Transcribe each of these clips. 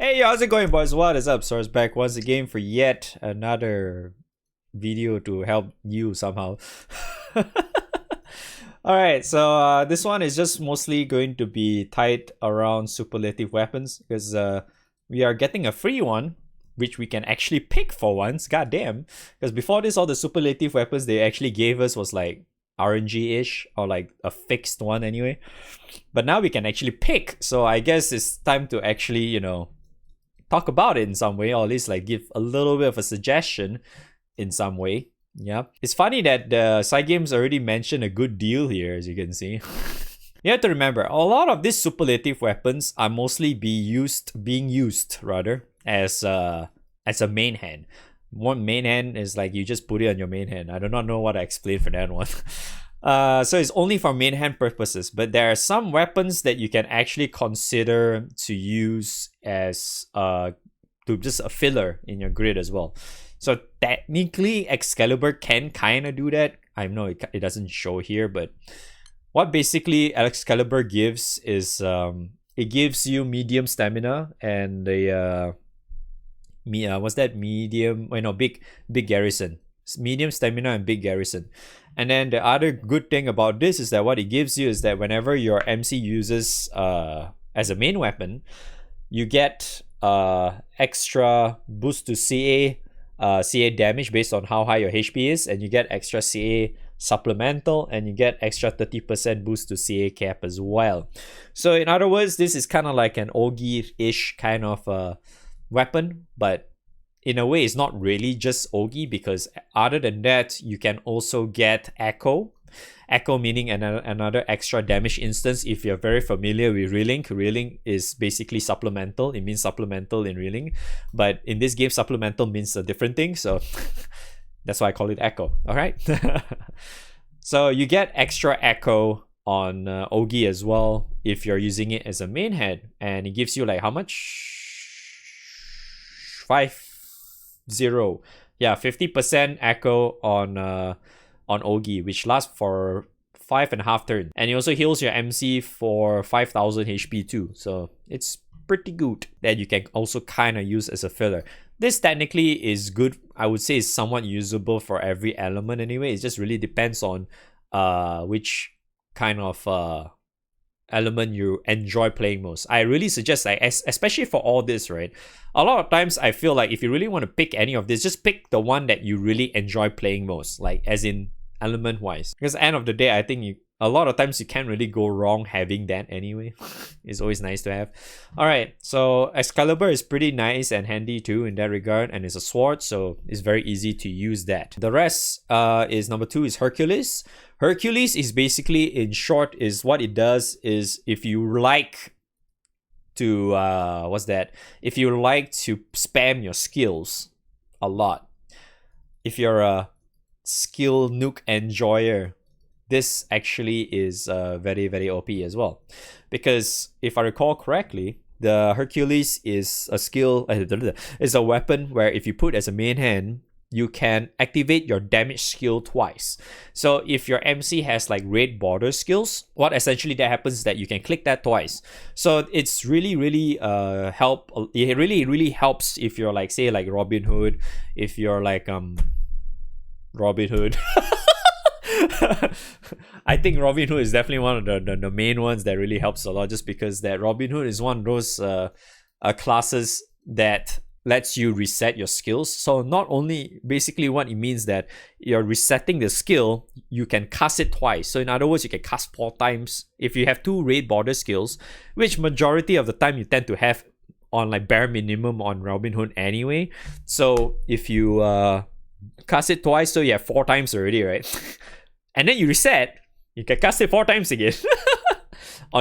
Hey, how's it going, boys? What is up? Source back once again for yet another video to help you somehow. Alright, so this one is just mostly going to be tied around superlative weapons because we are getting a free one, which we can actually pick for once. God damn. Because before this, all the superlative weapons they actually gave us was like RNG-ish or like a fixed one anyway. But now we can actually pick. So I guess it's time to actually, talk about it in some way, or at least like give a little bit of a suggestion in some way. Yeah. It's funny that the side games already mentioned a good deal here, as you can see. You have to remember, a lot of these superlative weapons are mostly being used as a main hand. One main hand is like you just put it on your main hand. I do not know what to explain for that one. So it's only for main hand purposes, but there are some weapons that you can actually consider to use as to just a filler in your grid as well. So technically, Excalibur can kind of do that. I know it doesn't show here, but what basically Excalibur gives is it gives you medium stamina and the what's that? Big garrison. Medium stamina and big garrison. And then the other good thing about this is that what it gives you is that whenever your MC uses as a main weapon, you get extra boost to CA damage based on how high your HP is, and you get extra CA supplemental, and you get extra 30% boost to CA cap as well. So in other words, this is kind of like an Ogi-ish kind of weapon, but in a way it's not really just Ogi, because other than that you can also get Echo meaning another extra damage instance. If you're very familiar with reeling is basically supplemental. It means supplemental in reeling, but in this game supplemental means a different thing, so that's why I call it Echo. All right. So you get extra Echo on Ogi as well if you're using it as a main head, and it gives you like how much? 50% echo on Ogi, which lasts for 5.5 turns, and it also heals your MC for 5,000 HP too. So it's pretty good that you can also kind of use as a filler. This technically is good. I would say it's somewhat usable for every element anyway. It just really depends on which kind of element you enjoy playing most. I really suggest, like, especially for all this, right? A lot of times I feel like if you really want to pick any of this, just pick the one that you really enjoy playing most, like as in element wise, because at the end of the day I think a lot of times you can't really go wrong having that anyway. It's always nice to have. All right, so Excalibur is pretty nice and handy too in that regard, and it's a sword, so it's very easy to use that. The rest is number 2 is Hercules. Hercules is basically, in short, is what it does is if you like to if you like to spam your skills a lot, if you're a skill nuke enjoyer, this actually is very, very OP as well. Because if I recall correctly, the Hercules is a skill, is a weapon where if you put as a main hand, you can activate your damage skill twice. So if your MC has like raid border skills, what essentially that happens is that you can click that twice. So it's really, really it really helps if you're like, say, like Robin Hood, if you're like Robin Hood. I think Robin Hood is definitely one of the main ones that really helps a lot, just because that Robin Hood is one of those classes that lets you reset your skills. So not only, basically what it means that you're resetting the skill, you can cast it twice. So in other words, you can cast 4 times if you have 2 raid border skills, which majority of the time you tend to have on like bare minimum on Robin Hood anyway. So if you cast it twice, so you have 4 times already, right? And then you reset, you can cast it 4 times again.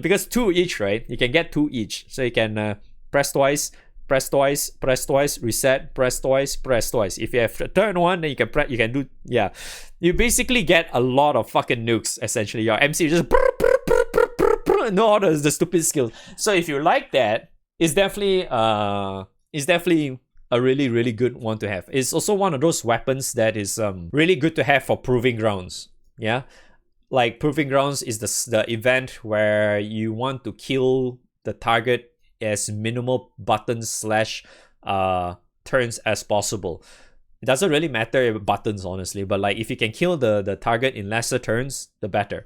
Because 2 each, right? You can get 2 each. So you can press twice, reset, press twice. If you have a turn 1, then you can do, yeah. You basically get a lot of fucking nukes, essentially. Your MC just no, all the stupid skills. So if you like that, it's definitely a really, really good one to have. It's also one of those weapons that is really good to have for proving grounds. Yeah, like proving grounds is the event where you want to kill the target as minimal buttons slash turns as possible. It doesn't really matter if buttons, honestly, but like if you can kill the target in lesser turns, the better.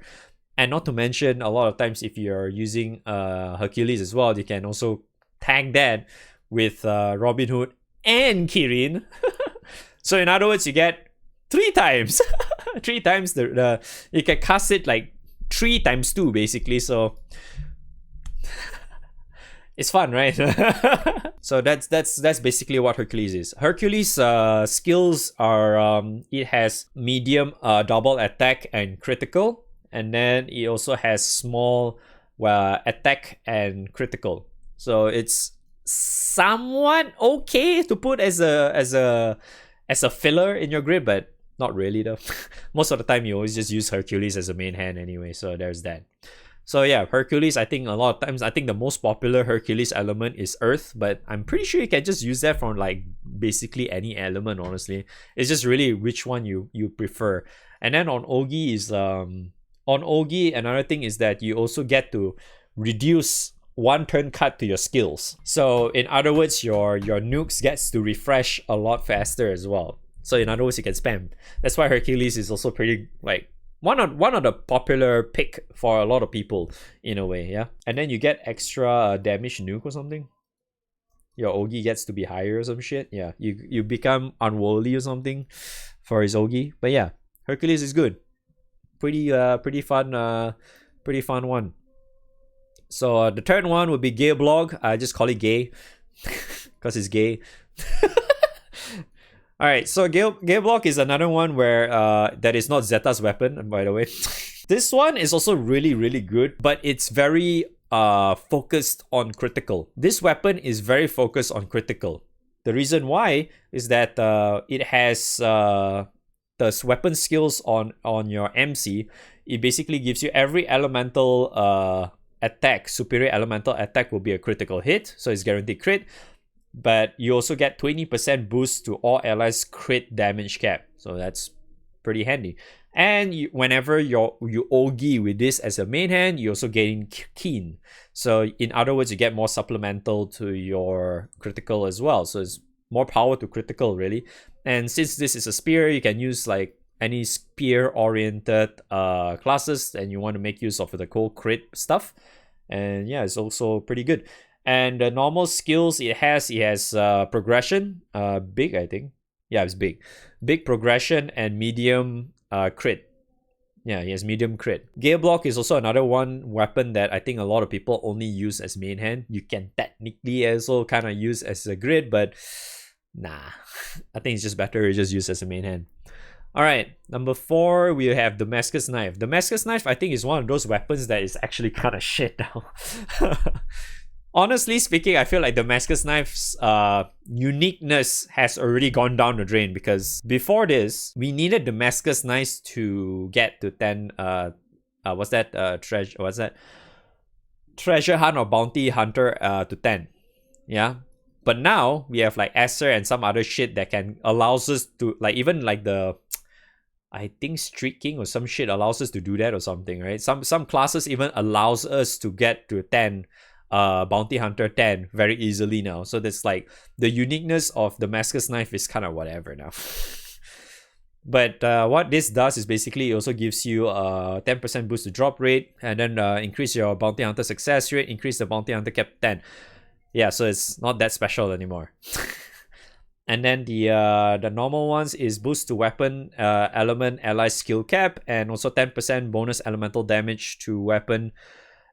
And not to mention, a lot of times if you're using Hercules as well, you can also tag that with Robin Hood and Kirin. So in other words, you get 3 times. 3 times the you can cast it like 3 times 2 basically. So it's fun, right? So that's basically what Hercules is. Hercules skills are it has medium double attack and critical, and then it also has small attack and critical. So it's somewhat okay to put as a filler in your grid, but not really though. Most of the time you always just use Hercules as a main hand anyway, so there's that. So yeah, Hercules, I think a lot of times, I think the most popular Hercules element is Earth, but I'm pretty sure you can just use that from like basically any element, honestly. It's just really which one you prefer. And then on Ogi, another thing is that you also get to reduce 1 turn cut to your skills. So in other words, your nukes gets to refresh a lot faster as well. So in other words, you can spam. That's why Hercules is also pretty like one of the popular pick for a lot of people in a way, yeah. And then you get extra damage nuke or something. Your Ogi gets to be higher or some shit. Yeah, you become unworldly or something for his Ogi. But yeah, Hercules is good. Pretty fun one. So the third one would be Gae Bolg. I just call it Gae because it's gay. All right, so Gae Bolg is another one where that is not Zeta's weapon, by the way. This one is also really, really good, but it's very focused on critical. This weapon is very focused on critical. The reason why is that it has the weapon skills on your MC. It basically gives you every elemental attack, superior elemental attack will be a critical hit, so it's guaranteed crit. But you also get 20% boost to all allies crit damage cap. So that's pretty handy. And whenever you Ogi with this as a main hand, you also gain Keen. So in other words, you get more supplemental to your critical as well. So it's more power to critical, really. And since this is a spear, you can use like any spear-oriented classes, and you want to make use of the cool crit stuff. And yeah, it's also pretty good. And the normal skills it has progression, big, I think. Yeah, it's big. Big progression and medium crit. Yeah, he has medium crit. Gae Bolg is also another one weapon that I think a lot of people only use as main hand. You can technically also kind of use as a grid, but nah. I think it's just better to just use as a main hand. Alright, number 4, we have Damascus Knife. Damascus Knife, I think, is one of those weapons that is actually kind of shit now. Honestly speaking, I feel like Damascus Knife's uniqueness has already gone down the drain, because before this, we needed Damascus Knives to get to 10, Treasure Hunt or Bounty Hunter to 10. Yeah? But now, we have like Esser and some other shit that can allows us to, like even like the, I think Street King or some shit allows us to do that or something, right? Some classes even allows us to get to 10 Bounty Hunter 10 very easily now. So that's like the uniqueness of Damascus Knife is kind of whatever now. But what this does is basically it also gives you a 10% boost to drop rate, and then increase your Bounty Hunter success rate, increase the Bounty Hunter cap 10. Yeah, so it's not that special anymore. And then the normal ones is boost to weapon element ally skill cap, and also 10% bonus elemental damage to weapon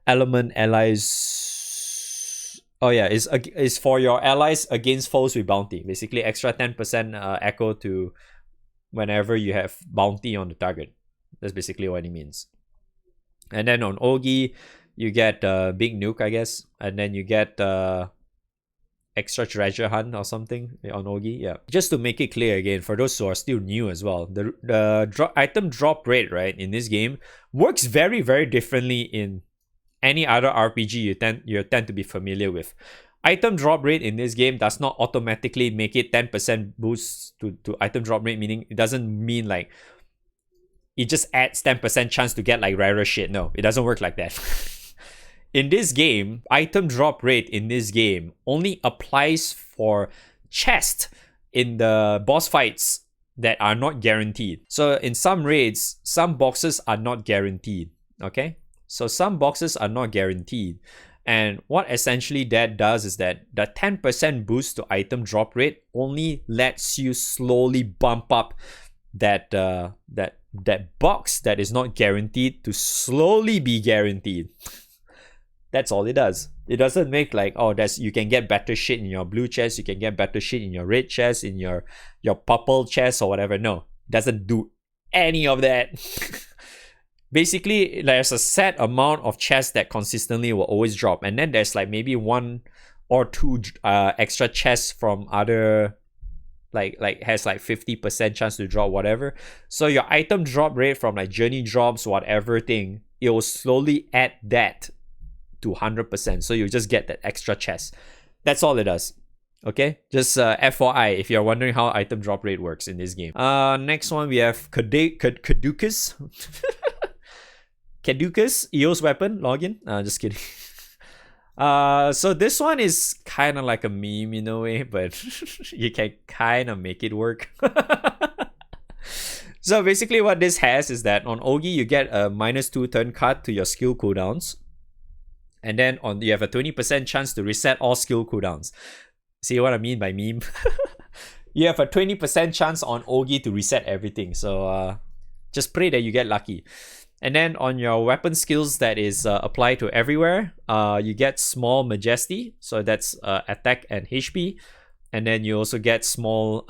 element allies. Oh yeah, is for your allies against foes with bounty. Basically, extra 10% echo to whenever you have bounty on the target. That's basically what it means. And then on Ogi, you get big nuke, I guess, and then you get extra treasure hunt or something on Ogi. Yeah, just to make it clear again for those who are still new as well, the item drop rate, right, in this game works very, very differently in any other RPG you tend to be familiar with. Item drop rate in this game does not automatically make it 10% boost to item drop rate, meaning it doesn't mean like it just adds 10% chance to get like rarer shit. No, it doesn't work like that. in this game, item drop rate in this game only applies for chest in the boss fights that are not guaranteed. So in some raids, some boxes are not guaranteed. Okay? So some boxes are not guaranteed. And what essentially that does is that the 10% boost to item drop rate only lets you slowly bump up that box that is not guaranteed to slowly be guaranteed. That's all it does. It doesn't make like, oh, you can get better shit in your blue chest, you can get better shit in your red chest, in your purple chest or whatever. No, it doesn't do any of that. Basically, there's a set amount of chests that consistently will always drop, and then there's like maybe 1 or 2 extra chests from other like has like 50% chance to drop whatever. So your item drop rate from like journey drops, whatever thing, it will slowly add that to 100%. So you just get that extra chest. That's all it does. Okay, just FYI if you're wondering how item drop rate works in this game. Next one we have Caducus. Caducus, EOS weapon, login. Just kidding. So this one is kind of like a meme in a way, but you can kind of make it work. So basically what this has is that on Ogi you get a -2 turn cut to your skill cooldowns. And then you have a 20% chance to reset all skill cooldowns. See what I mean by meme? You have a 20% chance on Ogi to reset everything. So just pray that you get lucky. And then on your weapon skills that is applied to everywhere, you get small majesty. So that's attack and HP. And then you also get small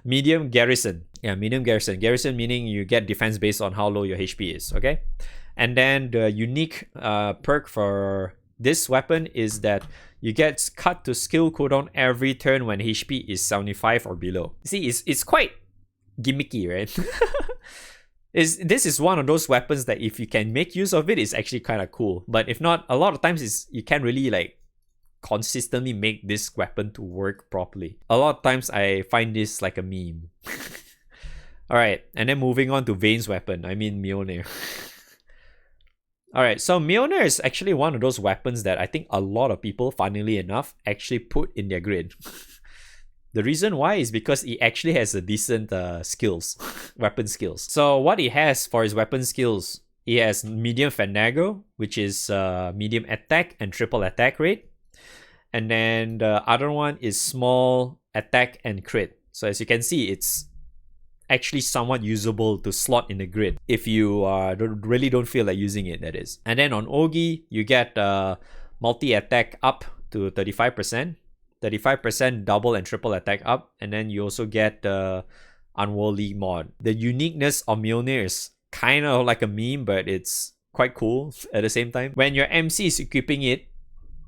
medium garrison. Yeah, medium garrison. Garrison meaning you get defense based on how low your HP is. Okay. And then the unique perk for this weapon is that you get cut to skill cooldown every turn when HP is 75 or below. See, it's quite gimmicky, right? This is one of those weapons that if you can make use of it, it's actually kind of cool. But if not, a lot of times you can't really like consistently make this weapon to work properly. A lot of times I find this like a meme. Alright, and then moving on to Vane's weapon. I mean Mjolnir. Alright, so Mjolnir is actually one of those weapons that I think a lot of people, funnily enough, actually put in their grid. The reason why is because he actually has a decent skills, weapon skills. So what he has for his weapon skills, he has medium Fandango, which is medium attack and triple attack rate. And then the other one is small attack and crit. So as you can see, it's actually somewhat usable to slot in the grid if you really don't feel like using it, that is. And then on Ogi, you get multi-attack up to 35%. 35% double and triple attack up, and then you also get the Unworldly mod. The uniqueness of Mjolnir is kind of like a meme, but it's quite cool at the same time. When your MC is equipping it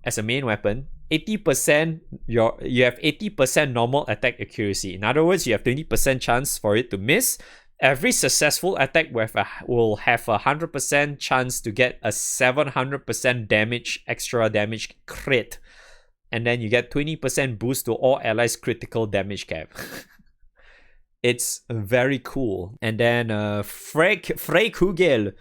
as a main weapon, 80% you have 80% normal attack accuracy. In other words, you have 20% chance for it to miss. Every successful attack will have a 100% chance to get a 700% extra damage crit. And then you get 20% boost to all allies' critical damage cap. It's very cool. And then Freikugel.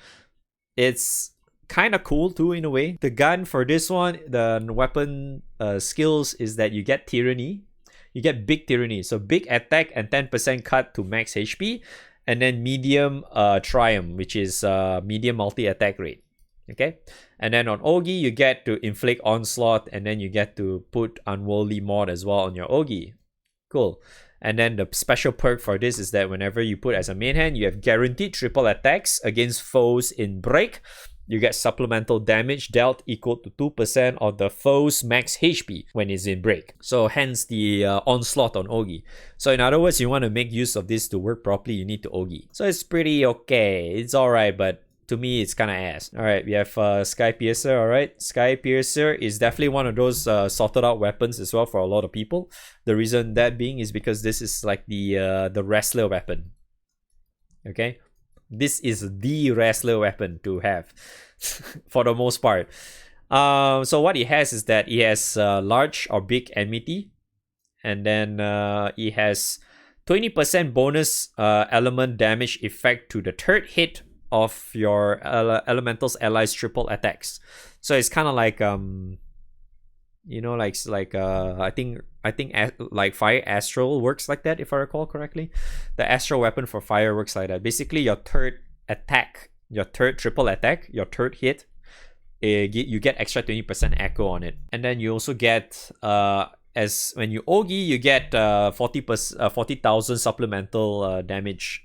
It's kind of cool too in a way. The gun for this one, the weapon skills is that you get Tyranny. You get big Tyranny. So big attack and 10% cut to max HP. And then medium Triumph, which is medium multi-attack rate. Okay, and then on Ogi you get to inflict onslaught, and then you get to put Unworldly mod as well on your Ogi. Cool. And then the special perk for this is that whenever you put as a main hand, you have guaranteed triple attacks against foes in break. You get supplemental damage dealt equal to 2% of the foe's max HP when it's in break. So hence the onslaught on Ogi. So in other words, you want to make use of this to work properly, you need to Ogi. So it's pretty okay. It's alright, but to me, it's kind of ass. Alright, we have Sky Piercer. Alright, Sky Piercer is definitely one of those sorted out weapons as well for a lot of people. The reason that being is because this is like the wrestler weapon. Okay, this is the wrestler weapon to have for the most part. So what he has is that he has large or big enmity, and then he has 20% bonus element damage effect to the third hit of your elemental's allies triple attacks. So it's kind of like you know, I think like Fire Astral works like that, if I recall correctly. The Astral weapon for fire works like that. Basically, your third attack, your third triple attack, your third hit, you get extra 20% echo on it, and then you also get as when you Ogi, you get 40,000 supplemental damage,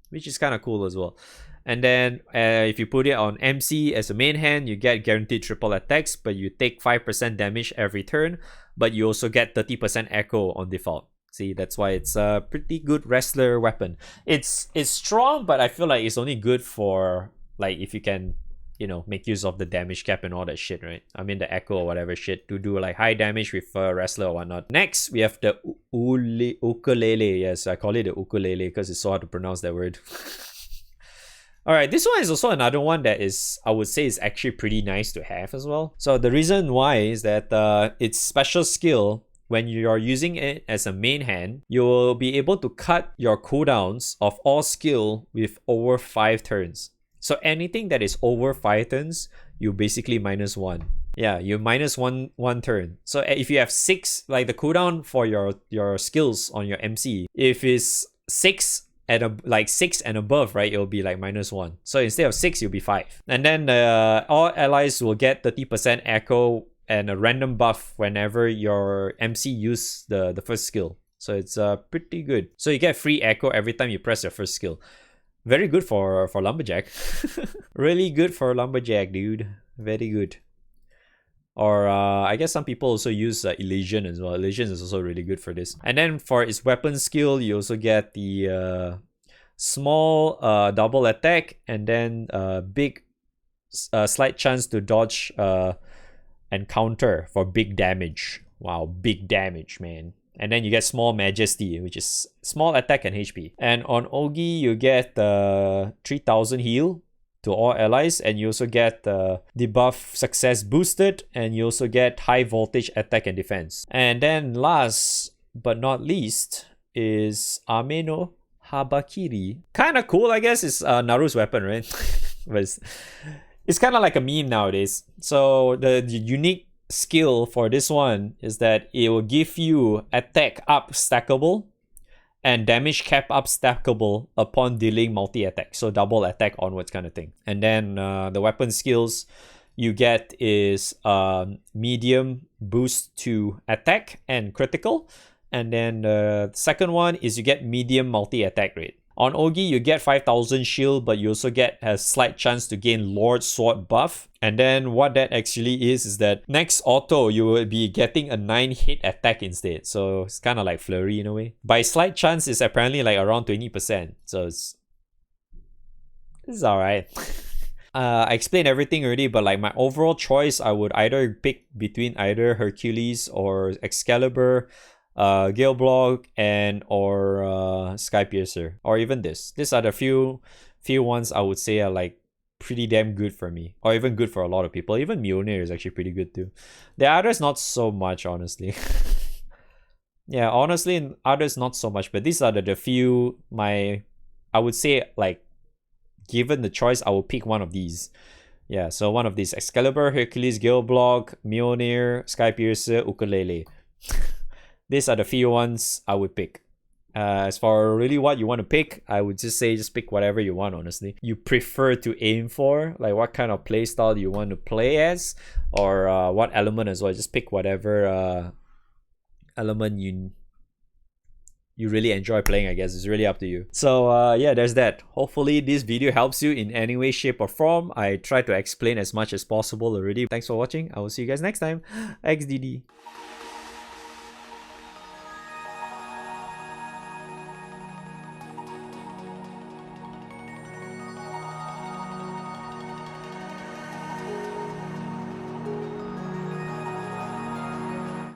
which is kind of cool as well. And then if you put it on MC as a main hand, you get guaranteed triple attacks, but you take 5% damage every turn, but you also get 30% echo on default. See, that's why it's a pretty good wrestler weapon. It's strong, but I feel like it's only good for like if you can, you know, make use of the damage cap and all that shit, right? I mean the echo or whatever shit to do like high damage with a wrestler or whatnot. Next, we have the ukulele. Yes, I call it the ukulele because it's so hard to pronounce that word. Alright, this one is also another one that is, I would say, is actually pretty nice to have as well. So the reason why is that its special skill, when you're using it as a main hand, you will be able to cut your cooldowns of all skill with over 5 turns. So anything that is over 5 turns, you basically -1. Yeah, you -1 turn. So if you have 6, like the cooldown for your skills on your MC, if it's 6 and above, right, it'll be like -1. So instead of 6, you'll be 5. And then all allies will get 30% echo and a random buff whenever your MC use the first skill. So it's pretty good. So you get free echo every time you press your first skill. Very good for Lumberjack. Really good for Lumberjack, dude. Very good. Or I guess some people also use Illusion as well. Illusion is also really good for this. And then for its weapon skill, you also get the small double attack, and then big slight chance to dodge and counter for big damage. Wow, big damage, man. And then you get small majesty, which is small attack and HP. And on Ogi, you get 3000 heal to all allies, and you also get debuff success boosted, and you also get high voltage attack and defense. And then last but not least is Amenohabakiri. Kind of cool, I guess. It's Naru's weapon, right? But it's kind of like a meme nowadays. So the unique skill for this one is that it will give you attack up stackable and damage cap up stackable upon dealing multi-attack, so double attack onwards kind of thing. And then the weapon skills you get is medium boost to attack and critical, and then the second one is you get medium multi-attack rate. On Ogi, you get 5000 shield, but you also get a slight chance to gain Lord Sword buff. And then what that actually is that next auto, you will be getting a 9 hit attack instead. So it's kind of like Flurry in a way. By slight chance, it's apparently like around 20%. So it's alright. I explained everything already, but like my overall choice, I would either pick between either Hercules or Excalibur, Gae Bolg or Skypiercer, or even this. These are the few ones I would say are like pretty damn good for me, or even good for a lot of people. Even Mjolnir is actually pretty good too. The others not so much, honestly. Yeah, honestly, others not so much, but these are the few I would say, like, given the choice, I will pick one of these. Yeah, so one of these: Excalibur, Hercules, Gae Bolg, Mjolnir, Skypiercer, Ukulele. These are the few ones I would pick. As for really what you want to pick, I would just say just pick whatever you want, honestly. You prefer to aim for, like what kind of playstyle you want to play as, or what element as well. Just pick whatever element you really enjoy playing, I guess. It's really up to you. So yeah, there's that. Hopefully this video helps you in any way, shape or form. I try to explain as much as possible already. Thanks for watching. I will see you guys next time. XDD.